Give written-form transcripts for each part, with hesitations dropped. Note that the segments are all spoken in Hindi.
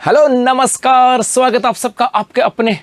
हेलो नमस्कार, स्वागत आप सबका आपके अपने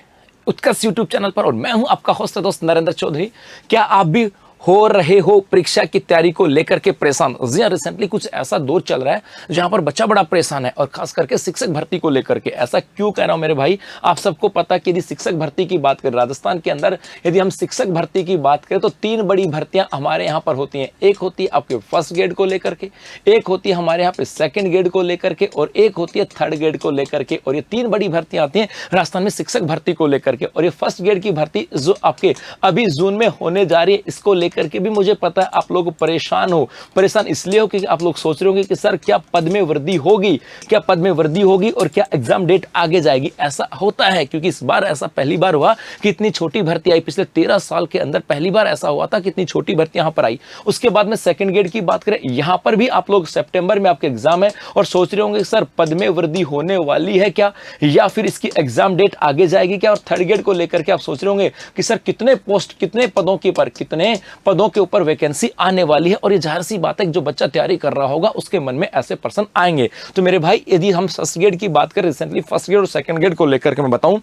उत्कर्ष यूट्यूब चैनल पर। और मैं हूं आपका होस्ट दोस्त नरेंद्र चौधरी। क्या आप भी हो रहे हो परीक्षा की तैयारी को लेकर के परेशान? जी रिसेंटली कुछ ऐसा दौर चल रहा है जहां पर बच्चा बड़ा परेशान है, और खास करके शिक्षक भर्ती को लेकर के। ऐसा क्यों कह रहा हूं मेरे भाई? आप सबको पता कि यदि शिक्षक भर्ती की बात करें राजस्थान के अंदर, यदि हम शिक्षक भर्ती की बात करें तो तीन बड़ी भर्तियां हमारे यहाँ पर होती हैं। एक होती है आपके फर्स्ट ग्रेड को लेकर के, एक होती है हमारे यहाँ पे सेकंड ग्रेड को लेकर के, और एक होती है थर्ड ग्रेड को लेकर के। और ये तीन बड़ी भर्तियां आती हैं राजस्थान में शिक्षक भर्ती को लेकर के। और ये फर्स्ट ग्रेड की भर्ती जो आपके अभी जून में होने जा रही है, इसको करके भी मुझे पता है आप लोग परेशान इसलिए हो कि आप लोग सोच रहे होंगे कि सर क्या पद में वृद्धि होगी, क्या पद में वृद्धि होगी और क्या एग्जाम डेट आगे जाएगी। ऐसा होता है क्योंकि इस बार ऐसा पहली बार हुआ कि इतनी छोटी भर्ती आई। पिछले 13 साल के अंदर पहली बार ऐसा हुआ था कि इतनी छोटी भर्ती यहां पर आई। उसके बाद में सेकंड ग्रेड की बात करें, यहां पर भी आप लोग सितंबर में आपके एग्जाम है और सोच रहे होंगे सर पद में वृद्धि होने वाली है क्या, या फिर इसकी एग्जाम डेट आगे जाएगी क्या। और थर्ड ग्रेड को लेकर के आप सोच रहे होंगे कि सर कितने पोस्ट, कितने पदों के ऊपर वैकेंसी आने वाली है। और ये जाहिर सी बात है कि जो बच्चा तैयारी कर रहा होगा उसके मन में ऐसे प्रश्न आएंगे। तो मेरे भाई यदि हम फर्स्ट ग्रेड की बात करें, रिसेंटली फर्स्ट ग्रेड और सेकंड ग्रेड को लेकर के मैं बताऊं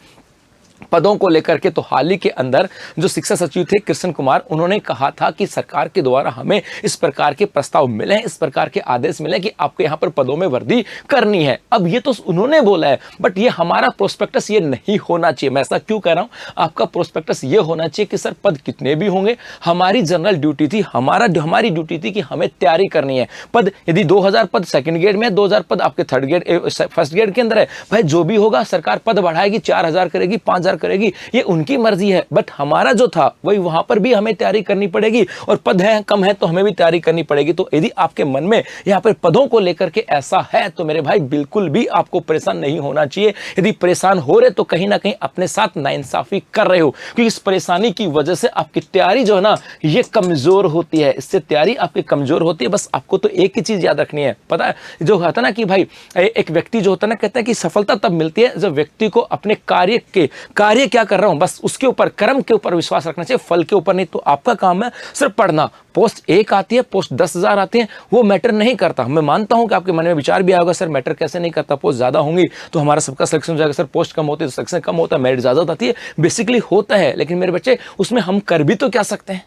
पदों को लेकर के, तो हाल ही के अंदर जो शिक्षा सचिव थे कृष्ण कुमार, उन्होंने कहा था कि सरकार के द्वारा हमें इस प्रकार के प्रस्ताव मिले हैं, इस प्रकार के आदेश मिले कि आपको यहां पर पदों में वृद्धि करनी है। अब ये तो उन्होंने बोला है, बट ये हमारा प्रोस्पेक्टस ये नहीं होना चाहिए। मैं ऐसा क्यों कह रहा हूं? आपका प्रोस्पेक्टस ये होना चाहिए कि सर पद कितने भी होंगे, हमारी जनरल ड्यूटी थी, हमारी ड्यूटी थी कि हमें तैयारी करनी है। पद यदि 2000 पद सेकंड ग्रेड में, 2000 पद आपके थर्ड ग्रेड फर्स्ट ग्रेड के अंदर है, भाई जो भी होगा सरकार पद बढ़ाएगी, 4000 करेगी, 5000 करेगी, ये उनकी मर्जी है। बट हमारा जो था वही, वहां पर भी हमें तैयारी करनी पड़ेगी, और पद है कम है तो हमें भी तैयारी करनी पड़ेगी। तो यदि आपके मन में यहां पर पदों को लेकर के ऐसा है तो मेरे भाई बिल्कुल भी आपको परेशान नहीं होना चाहिए। यदि परेशान हो रहे तो कहीं ना कहीं अपने साथ नाइंसाफी कर रहे हो, क्योंकि इस परेशानी की वजह से आपकी तैयारी जो है ना ये कमजोर होती है। इससे तैयारी आपकी कमजोर होती है। बस आपको तो एक ही चीज याद रखनी है, पता है जो होता ना कि भाई एक व्यक्ति जो होता है ना, कहते हैं कि सफलता तब मिलती है जब व्यक्ति को अपने कार्य क्या कर रहा हूं बस उसके ऊपर, कर्म के ऊपर विश्वास रखना चाहिए, फल के ऊपर नहीं। तो आपका काम है सिर्फ पढ़ना। पोस्ट 1 आती है, पोस्ट 10,000 आती है, वो मैटर नहीं करता। मैं मानता हूं कि आपके मन में विचार भी आएगा सर मैटर कैसे नहीं करता, पोस्ट ज्यादा होंगी तो हमारा सबका सिलेक्शन हो जाएगा, सर पोस्ट कम होती है तो सिलेक्शन कम होता है, मेरिट ज्यादा आती है। बेसिकली होता है, लेकिन मेरे बच्चे उसमें हम कर भी तो क्या सकते हैं?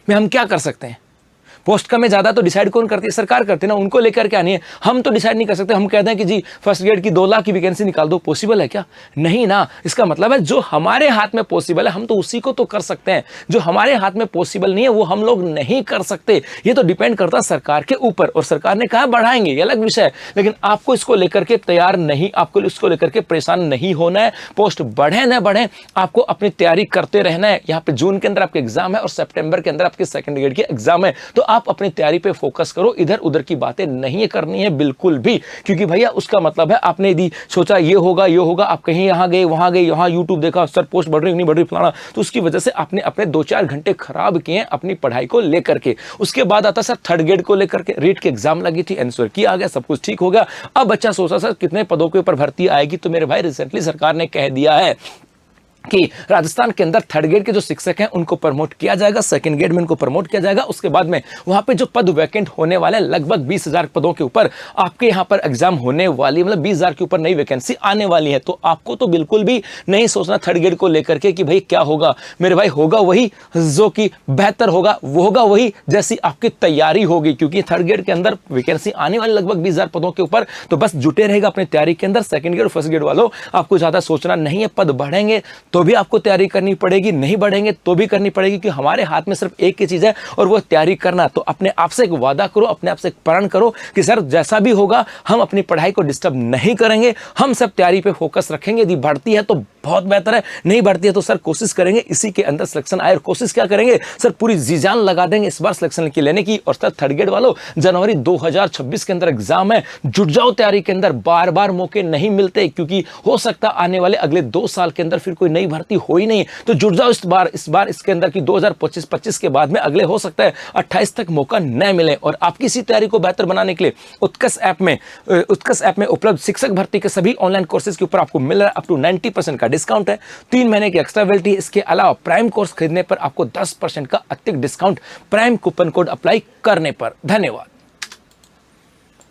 हम क्या कर सकते हैं? पोस्ट कम में ज्यादा तो डिसाइड कौन करती है? सरकार करती है ना, उनको लेकर के आनी है। हम तो डिसाइड नहीं कर सकते। हम कहते हैं कि जी फर्स्ट ग्रेड की 2 लाख की वैकेंसी निकाल दो, पॉसिबल है क्या? नहीं ना। इसका मतलब है जो हमारे हाथ में पॉसिबल है हम तो उसी को तो कर सकते हैं, जो हमारे हाथ में पॉसिबल नहीं है वो हम लोग नहीं कर सकते। ये तो डिपेंड करता है सरकार के ऊपर, और सरकार ने कहा बढ़ाएंगे, ये अलग विषय है। लेकिन आपको इसको लेकर के तैयार नहीं, आपको इसको लेकर के परेशान नहीं होना है। पोस्ट बढ़े न बढ़े, आपको अपनी तैयारी करते रहना है। यहाँ पे जून के अंदर आपके एग्जाम है और सितंबर के अंदर आपके सेकंड ग्रेड के एग्जाम है। तो आप अपनी तैयारी पे फोकस करो, इधर उधर की बातें नहीं करनी है बिल्कुल भी। क्योंकि भैया उसका मतलब है आपने यदि सोचा ये होगा, आप कहीं यहां गए वहां गए, यहां यूट्यूब देखा सर पोस्ट बढ़ रही नहीं बढ़ रही फलाना, तो उसकी वजह से आपने अपने 2-4 घंटे खराब किए अपनी पढ़ाई को लेकर के। उसके बाद आता सर थर्ड ग्रेड को लेकर के, रीट की एग्जाम लगी थी, आंसर किया आ गया, सब कुछ ठीक हो गया। अब बच्चा सोचा सर कितने पदों के ऊपर भर्ती आएगी, तो मेरे भाई रिसेंटली सरकार ने कह दिया है कि राजस्थान के अंदर थर्ड ग्रेड के जो शिक्षक हैं उनको प्रमोट किया जाएगा, सेकंड ग्रेड में उनको प्रमोट किया जाएगा। उसके बाद में वहां पे जो पद वैकेंट होने वाले हैं लगभग 20,000 पदों के ऊपर आपके यहां पर एग्जाम होने वाली, मतलब 20,000 के ऊपर नई वैकेंसी आने वाली है। तो आपको तो बिल्कुल भी नहीं सोचना थर्ड ग्रेड को लेकर के कि भाई क्या होगा। मेरे भाई होगा वही जो कि बेहतर होगा, वो होगा वही जैसी आपकी तैयारी होगी। क्योंकि थर्ड ग्रेड के अंदर वैकेंसी आने वाली लगभग 20,000 पदों के ऊपर, तो बस जुटे रहेगा अपनी तैयारी के अंदर। सेकंड ग्रेड फर्स्ट ग्रेड वालों आपको ज्यादा सोचना नहीं है। पद बढ़ेंगे तो भी आपको तैयारी करनी पड़ेगी, नहीं बढ़ेंगे तो भी करनी पड़ेगी, क्योंकि हमारे हाथ में सिर्फ एक ही चीज है और वो तैयारी करना। तो अपने आप से एक वादा करो, अपने आप से एक प्रण करो कि सर जैसा भी होगा हम अपनी पढ़ाई को डिस्टर्ब नहीं करेंगे, हम सब तैयारी पे फोकस रखेंगे। यदि बढ़ती है तो बहुत बेहतर है, नहीं बढ़ती है तो सर कोशिश करेंगे इसी के अंदर सिलेक्शन आए। और कोशिश क्या करेंगे सर, पूरी जी जान लगा देंगे इस बार सिलेक्शन की लेने की। और सर थर्ड ग्रेड वालों जनवरी 2026 के अंदर एग्जाम है, जुट जाओ तैयारी के अंदर। बार बार मौके नहीं मिलते, क्योंकि हो सकता आने वाले अगले 2 साल के अंदर फिर कोई नई भर्ती हो ही नहीं। तो जुट जाओ इस बार इसके अंदर की 2025 के बाद में अगले हो सकता है 28 तक मौका न मिले। और आपकी इसी तैयारी को बेहतर बनाने के लिए उत्कर्ष ऐप में उपलब्ध शिक्षक भर्ती के सभी ऑनलाइन कोर्सेज के ऊपर आपको मिल रहा है अप टू 90% का डिस्काउंट है, 3 महीने की एक्स्ट्रा वैलिडिटी। इसके अलावा प्राइम कोर्स खरीदने पर आपको 10% का अतिरिक्त discount prime coupon code apply करने पर। धन्यवाद।